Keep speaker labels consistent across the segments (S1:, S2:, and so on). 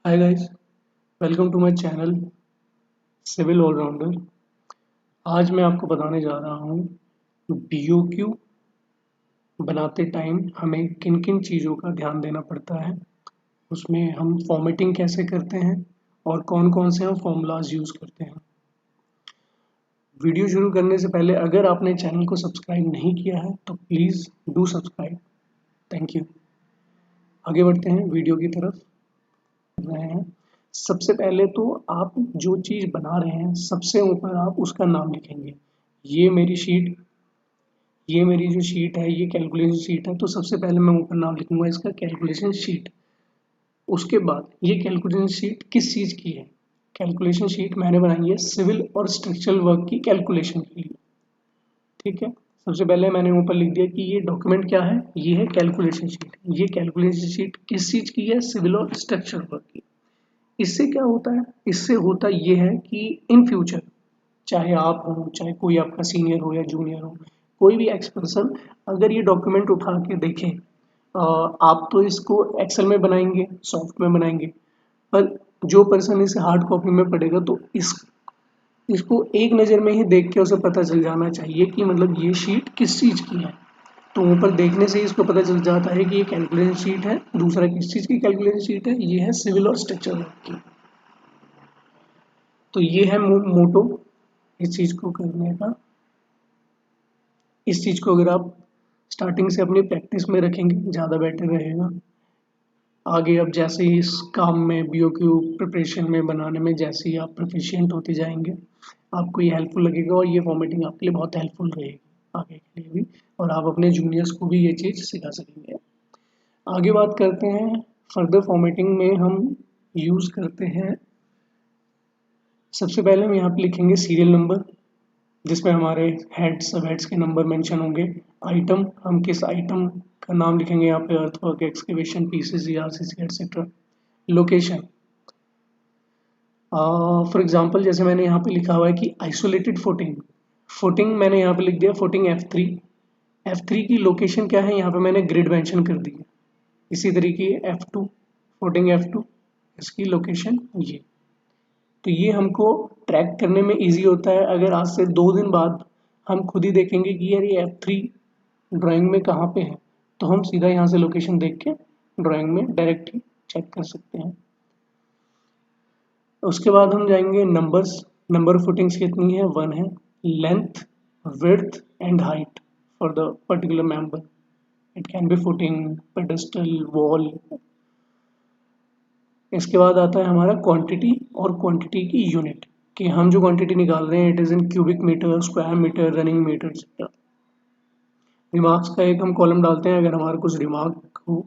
S1: Hi guys, welcome to my channel civil allrounder. आज मैं आपको बताने जा रहा हूँ बीओक्यू बनाते टाइम हमें किन किन चीज़ों का ध्यान देना पड़ता है। उसमें हम फॉर्मेटिंग कैसे करते हैं और कौन कौन से हम फॉर्मूलाज यूज़ करते हैं। वीडियो शुरू करने से पहले अगर आपने चैनल को सब्सक्राइब नहीं किया है तो please do subscribe. Thank you. आगे बढ़ते हैं वीडियो की तरफ रहे हैं। सबसे पहले तो आप जो चीज़ बना रहे हैं सबसे ऊपर आप उसका नाम लिखेंगे। ये मेरी शीट ये मेरी जो शीट है ये कैलकुलेशन शीट है, तो सबसे पहले मैं ऊपर नाम लिखूंगा इसका कैलकुलेशन शीट। उसके बाद ये कैलकुलेशन शीट किस चीज़ की है। कैलकुलेशन शीट मैंने बनाई है सिविल और स्ट्रक्चरल वर्क की कैलकुलेशन के लिए। ठीक है, सबसे पहले मैंने ऊपर लिख दिया कि ये डॉक्यूमेंट क्या है, ये है कैलकुलेशन शीट। ये कैलकुलेशन शीट किस चीज़ की है, सिविल और स्ट्रक्चरल वर्क की। इससे क्या होता है, इससे होता ये है कि इन फ्यूचर चाहे आप हो, चाहे कोई आपका सीनियर हो या जूनियर हो, कोई भी एक्स पर्सन अगर ये डॉक्यूमेंट उठा के देखें, आप तो इसको एक्सेल में बनाएंगे, सॉफ्ट में बनाएंगे, पर जो पर्सन इसे हार्ड कॉपी में पढ़ेगा तो इसको एक नज़र में ही देख के उसे पता चल जाना चाहिए कि मतलब ये शीट किस चीज़ की है। तो ऊपर देखने से ही इसको पता चल जाता है कि ये कैलकुलेशन शीट है। दूसरा किस चीज़ की कैलकुलेशन शीट है, ये है सिविल और स्ट्रक्चर वर्क की। तो ये है मोटो इस चीज़ को करने का। इस चीज़ को अगर आप स्टार्टिंग से अपनी प्रैक्टिस में रखेंगे ज़्यादा बेटर रहेगा। आगे अब जैसे ही इस काम में बीओक्यू प्रिपरेशन में बनाने में जैसे ही आप प्रोफिशिएंट होते जाएंगे, आपको ये हेल्पफुल लगेगा और ये फॉर्मेटिंग आपके लिए बहुत हेल्पफुल रहेगी आगे के लिए भी, और आप अपने जूनियर्स को भी ये चीज़ सिखा सकेंगे। आगे बात करते हैं फर्दर फॉर्मेटिंग में हम यूज़ करते हैं। सबसे पहले हम यहाँ पे लिखेंगे सीरियल नंबर, जिसमें हमारे हेड्स सब हेड्स के नंबर मेंशन होंगे। आइटम, हम किस आइटम का नाम लिखेंगे यहाँ पे, earthwork, excavation, PCC, RCC etcetera. Location, for example जैसे मैंने यहाँ पे लिखा हुआ है कि आइसोलेटेड फुटिंग। फुटिंग मैंने यहाँ पे लिख दिया फुटिंग F3। F3 की लोकेशन क्या है, यहाँ पे मैंने ग्रिड मेंशन कर दी है। इसी तरीके F2, फुटिंग F2, इसकी लोकेशन ये। तो ये हमको ट्रैक करने में इजी होता है। अगर आज से 2 दिन बाद हम खुद ही देखेंगे कि यार ये F3 ड्राइंग में कहाँ पे है, तो हम सीधा यहाँ से लोकेशन देख के ड्राइंग में डायरेक्ट ही चेक कर सकते हैं। उसके बाद हम जाएंगे नंबर्स। नंबर ऑफ फुटिंग्स कितनी है, 1 है। Length, width and height for the particular member, it can be footing, pedestal, wall. इसके बाद आता है हमारा क्वांटिटी और क्वांटिटी की यूनिट, कि हम जो क्वांटिटी निकाल रहे हैं it is in cubic meter, square meter, running meter etcetera. Remarks का एक हम कॉलम डालते हैं, अगर हमारा कुछ रिमार्क हो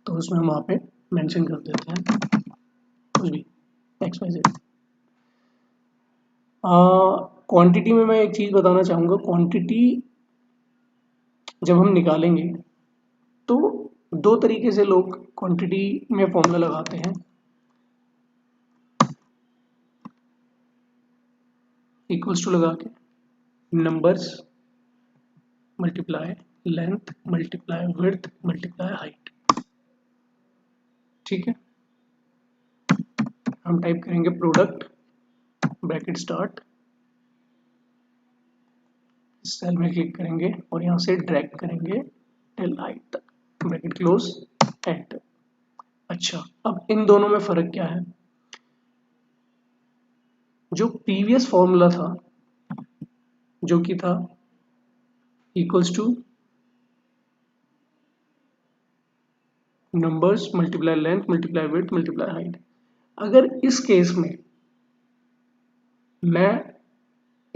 S1: तो उसमें हम वहाँ पे मेंशन कर देते हैं कुछ भी एक्स वाई जेड। क्वांटिटी में मैं एक चीज़ बताना चाहूँगा। क्वांटिटी जब हम निकालेंगे तो दो तरीके से लोग क्वांटिटी में फॉर्मूला लगाते हैं। इक्वल्स टू लगा के numbers multiply length multiply width multiply height. ठीक है, हम टाइप करेंगे प्रोडक्ट, ब्रैकेट स्टार्ट, सेल में क्लिक करेंगे और यहाँ से ड्रैग करेंगे टिल हाइट तक, ब्रैकेट क्लोज, एंटर। अच्छा, अब इन दोनों में फर्क क्या है। जो प्रीवियस फॉर्मूला था जो कि था equals two numbers multiply length multiply width multiply height, अगर इस केस में मैं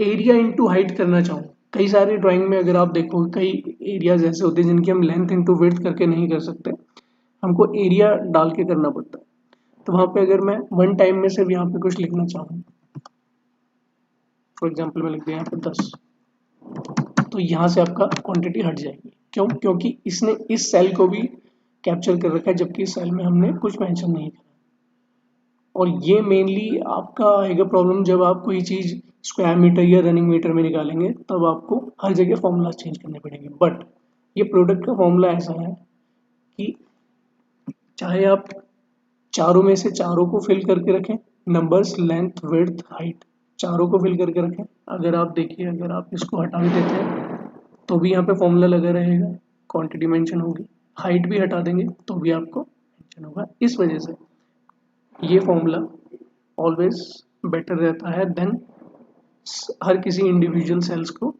S1: एरिया इंटू हाइट करना चाहूँ, कई सारे ड्राइंग में अगर आप देखो कई एरियाज ऐसे होते हैं जिनकी हम लेंथ इंटू विड्थ करके नहीं कर सकते, हमको एरिया डाल के करना पड़ता है। तो वहाँ पे अगर मैं वन टाइम में सिर्फ यहाँ पे कुछ लिखना चाहूँ, फॉर एग्जाम्पल मैं लिख दिया यहाँ पे 10, तो यहाँ से आपका क्वांटिटी हट जाएगी। क्यों, क्योंकि इसने इस सेल को भी कैप्चर कर रखा है जबकि इस सेल में हमने कुछ मेंशन नहीं किया। और ये मेनली आपका आएगा प्रॉब्लम जब आप कोई चीज़ स्क्वायर मीटर या रनिंग मीटर में निकालेंगे, तब आपको हर जगह फॉर्मूला चेंज करने पड़ेंगे। बट ये प्रोडक्ट का फॉर्मूला ऐसा है कि चाहे आप चारों में से चारों को फिल करके रखें, नंबर्स, लेंथ, विड्थ, हाइट, चारों को फिल करके रखें। अगर आप देखिए, अगर आप इसको हटा भी देते हैं तो भी यहाँ पे फॉर्मूला लगा रहेगा, क्वांटिटी मेंशन होगी। हाइट भी हटा देंगे तो भी आपको मेंशन होगा। इस वजह से ये फॉर्मूला ऑलवेज बेटर रहता है देन हर किसी इंडिविजुअल सेल्स को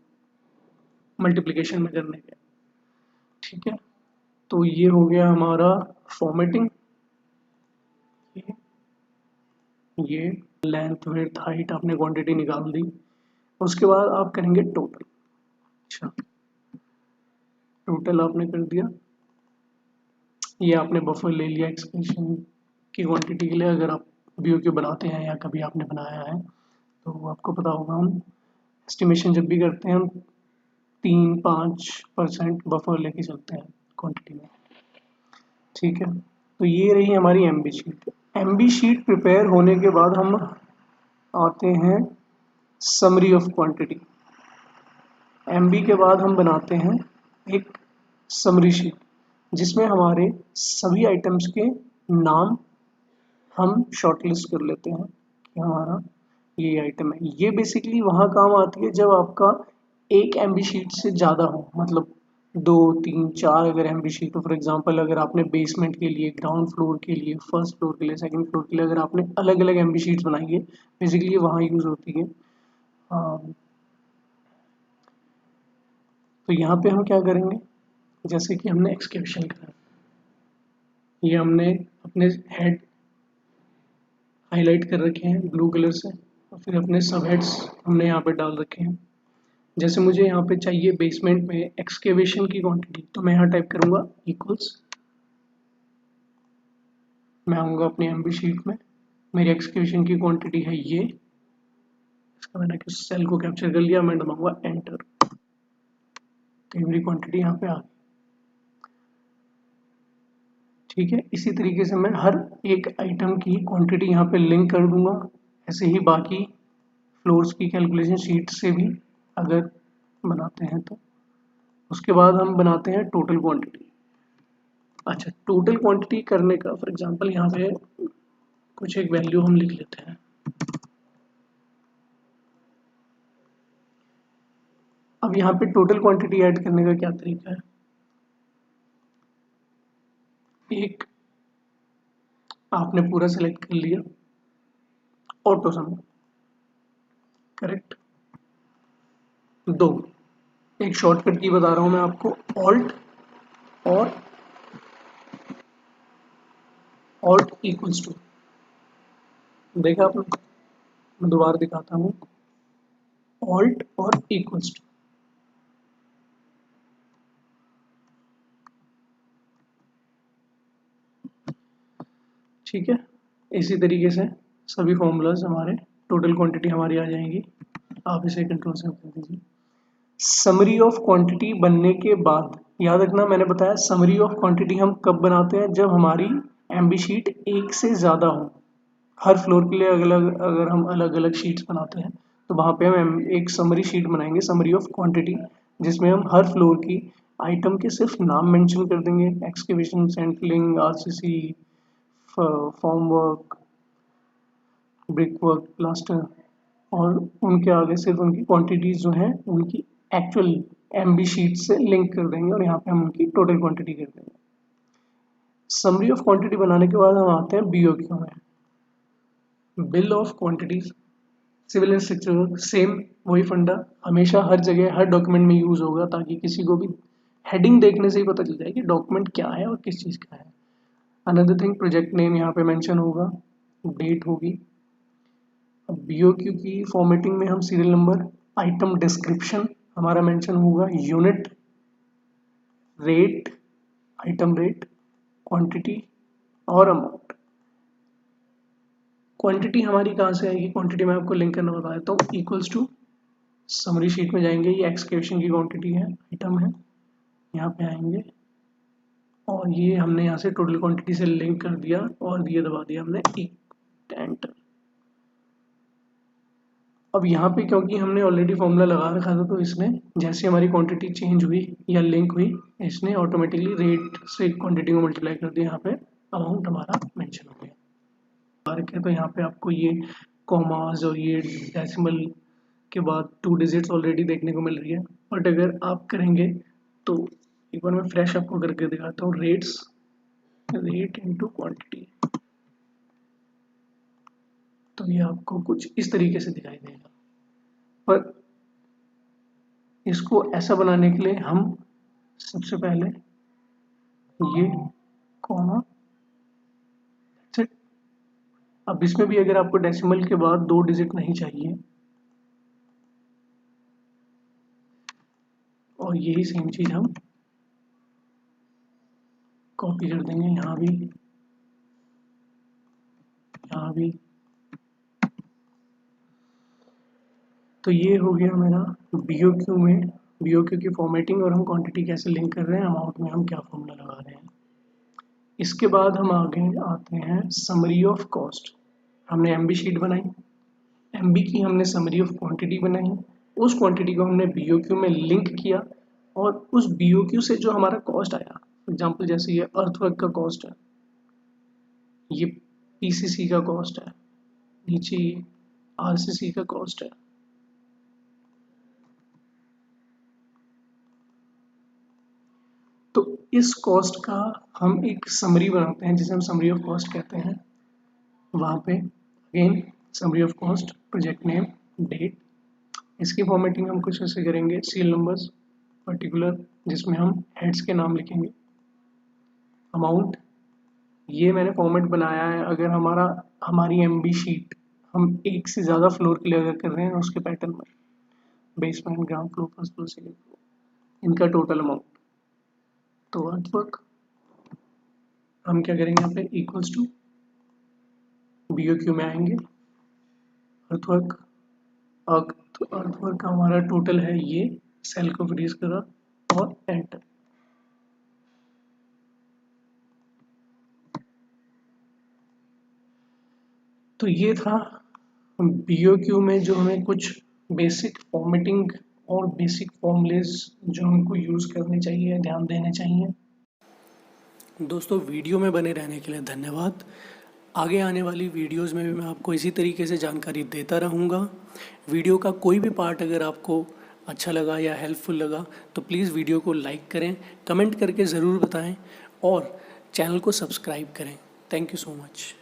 S1: मल्टीप्लिकेशन में करने के। ठीक है, तो ये हो गया हमारा फॉर्मेटिंग। ये लेंथ, विड्थ, हाइट आपने क्वांटिटी निकाल दी। उसके बाद आप करेंगे टोटल। अच्छा, टोटल आपने कर दिया। ये आपने बफर ले लिया एक्सप्रेशन की क्वांटिटी के लिए। अगर आप बीओक्यू बनाते हैं या कभी आपने बनाया है तो आपको पता होगा, हम एस्टिमेशन जब भी करते हैं हम 3-5% बफर लेके चलते हैं क्वांटिटी में। ठीक है, तो ये रही हमारी MB sheet. MB sheet prepare होने के बाद हम आते हैं समरी ऑफ क्वांटिटी। एमबी के बाद हम बनाते हैं एक समरी शीट जिसमें हमारे सभी आइटम्स के नाम हम शॉर्टलिस्ट कर लेते हैं कि हमारा ये आइटम है। ये बेसिकली वहाँ काम आती है जब आपका एक एमबी शीट से ज़्यादा हो, मतलब 2, 3, 4 अगर एमबी शीट हो। फॉर एग्जांपल अगर आपने बेसमेंट के लिए, ग्राउंड फ्लोर के लिए, फर्स्ट फ्लोर के लिए, सेकंड फ्लोर के लिए अगर आपने अलग अलग एमबी शीट्स बनाई है, बेसिकली वहाँ यूज़ होती है। तो यहाँ पे हम क्या करेंगे, जैसे कि हमने एक्सकेवेशन करा, ये हमने अपने हेड हाईलाइट कर रखे हैं ब्लू कलर से, और फिर अपने सब हेड्स हमने यहाँ पे डाल रखे हैं। जैसे मुझे यहाँ पे चाहिए बेसमेंट में एक्सकेवेशन की क्वांटिटी, तो मैं यहाँ टाइप करूँगा इक्वल्स। मैं आऊँगा अपनी एमबी शीट में, मेरी एक्सकेवेशन की क्वांटिटी है ये। इसका मैंने किस सेल को कैप्चर कर लिया, मैं दबाऊंगा एंटर, तो मेरी क्वांटिटी यहाँ पे आ गई। ठीक है, इसी तरीके से मैं हर एक आइटम की क्वांटिटी यहाँ पे लिंक कर दूंगा। ऐसे ही बाकी फ्लोर्स की कैलकुलेशन शीट से भी अगर बनाते हैं तो। उसके बाद हम बनाते हैं टोटल क्वांटिटी। अच्छा, टोटल क्वांटिटी करने का फॉर एग्जांपल यहाँ पे कुछ एक वैल्यू हम लिख लेते हैं। अब यहाँ पे टोटल क्वांटिटी ऐड करने का क्या तरीका है, एक आपने पूरा सेलेक्ट कर लिया, ऑटो सम, करेक्ट। दो, एक शॉर्टकट की बता रहा हूं मैं आपको, ऑल्ट इक्वल्स टू, देखा आपने, मैं दोबारा दिखाता हूँ, ऑल्ट और इक्वल्स टू। ठीक है, इसी तरीके से सभी फॉर्मूलाज हमारे, टोटल क्वांटिटी हमारी आ जाएंगी। आप इसे कंट्रोल से कर दीजिए। समरी ऑफ क्वांटिटी बनने के बाद याद रखना, मैंने बताया समरी ऑफ क्वांटिटी हम कब बनाते हैं, जब हमारी एमबी शीट एक से ज़्यादा हो। हर फ्लोर के लिए अलग, अगर हम अलग अलग शीट्स बनाते हैं तो वहाँ पे हम एक समरी शीट बनाएंगे, समरी ऑफ क्वांटिटी, जिसमें हम हर फ्लोर की आइटम के सिर्फ नाम मेंशन कर देंगे, excavation, centring, RCC, form work, brick work, plaster, और उनके आगे सिर्फ उनकी क्वांटिटीज जो हैं उनकी एक्चुअल एमबी शीट से लिंक कर देंगे, और यहाँ पे हम उनकी टोटल क्वांटिटी कर देंगे। समरी ऑफ क्वांटिटी बनाने के बाद हम आते हैं बीओक्यू में, bill of quantities. Civil and structural same वही फंडा, हमेशा हर जगह हर डॉक्यूमेंट में यूज होगा, ताकि किसी को भी हेडिंग देखने से ही पता चल जाए कि डॉक्यूमेंट क्या है और किस चीज़ का है। अनदर थिंग, प्रोजेक्ट नेम यहाँ पे मेंशन होगा, डेट होगी। अब बीओक्यू की फॉर्मेटिंग में हम सीरियल नंबर, आइटम डिस्क्रिप्शन हमारा मेंशन होगा, unit, rate, item rate, quantity और अमाउंट। क्वांटिटी हमारी कहाँ से आएगी, क्वांटिटी मैं आपको लिंक करना बता देता हूँ, इक्वल्स टू समरी शीट में जाएंगे, ये एक्सकेवेशन की क्वांटिटी है, आइटम है, यहाँ पे आएंगे और ये हमने यहाँ से टोटल क्वांटिटी से लिंक कर दिया और ये दबा दिया हमने एंटर। अब यहाँ पे क्योंकि हमने ऑलरेडी फॉर्मूला लगा रखा था, तो इसने जैसे हमारी क्वांटिटी चेंज हुई या लिंक हुई, इसने ऑटोमेटिकली रेट से क्वांटिटी को मल्टीप्लाई कर दिया, यहाँ पे अमाउंट हमारा मेंशन हो गया। मार्क है, तो यहाँ पे आपको ये कॉमास और ये डेसिमल के बाद 2 डिजिट्स ऑलरेडी देखने को मिल रही है। बट अगर आप करेंगे तो एक बार मैं फ्रेश आपको करके दिखाता हूँ। रेट इनटू क्वांटिटी, तो ये आपको कुछ इस तरीके से दिखाई देगा। पर इसको ऐसा बनाने के लिए हम सबसे पहले ये कॉमा, अब इसमें भी अगर आपको डेसिमल के बाद 2 डिजिट नहीं चाहिए, और यही सेम चीज हम कॉपी कर देंगे यहाँ भी, यहाँ भी। तो ये हो गया मेरा BOQ में BOQ की फॉर्मेटिंग, और हम क्वांटिटी कैसे लिंक कर रहे हैं, अमाउंट में हम क्या फॉर्मूला लगा रहे हैं। इसके बाद हम आगे आते हैं समरी ऑफ कॉस्ट। हमने MB शीट बनाई, MB की हमने समरी ऑफ क्वांटिटी बनाई, उस क्वांटिटी को हमने BOQ में लिंक किया, और उस BOQ से जो हमारा कॉस्ट आया, एग्जाम्पल जैसे ये अर्थवर्क का कॉस्ट है, ये PCC का कॉस्ट है, नीचे ये RCC का कॉस्ट है। तो इस कॉस्ट का हम एक समरी बनाते हैं जिसे हम समरी ऑफ कॉस्ट कहते हैं। वहाँ पे again summary of cost, project name, date, इसकी फॉर्मेटिंग हम कुछ ऐसे करेंगे, सीरियल नंबर्स, पर्टिकुलर जिसमें हम हेड्स के नाम लिखेंगे, अमाउंट, ये मैंने फॉर्मेट बनाया है अगर हमारी MB शीट हम एक से ज़्यादा फ्लोर के लिए अगर कर रहे हैं उसके पैटर्न में, basement, ground floor, first floor, second floor, इनका टोटल अमाउंट। तो अर्थवर्क हम क्या करेंगे, यहाँ पे इक्वल्स टू BOQ में आएंगे, अर्थवर्क, तो अर्थवर्क का हमारा टोटल है ये, सेल को फ्रीज करा और एंटर। तो ये था BOQ में जो हमें कुछ बेसिक फॉर्मेटिंग और बेसिक फॉर्मूलेज जो हमको यूज़ करने चाहिए, ध्यान देने चाहिए। दोस्तों, वीडियो में बने रहने के लिए धन्यवाद। आगे आने वाली वीडियोस में भी मैं आपको इसी तरीके से जानकारी देता रहूँगा। वीडियो का कोई भी पार्ट अगर आपको अच्छा लगा या हेल्पफुल लगा तो प्लीज़ वीडियो को लाइक करें, कमेंट करके ज़रूर बताएं और चैनल को सब्सक्राइब करें। Thank you so much.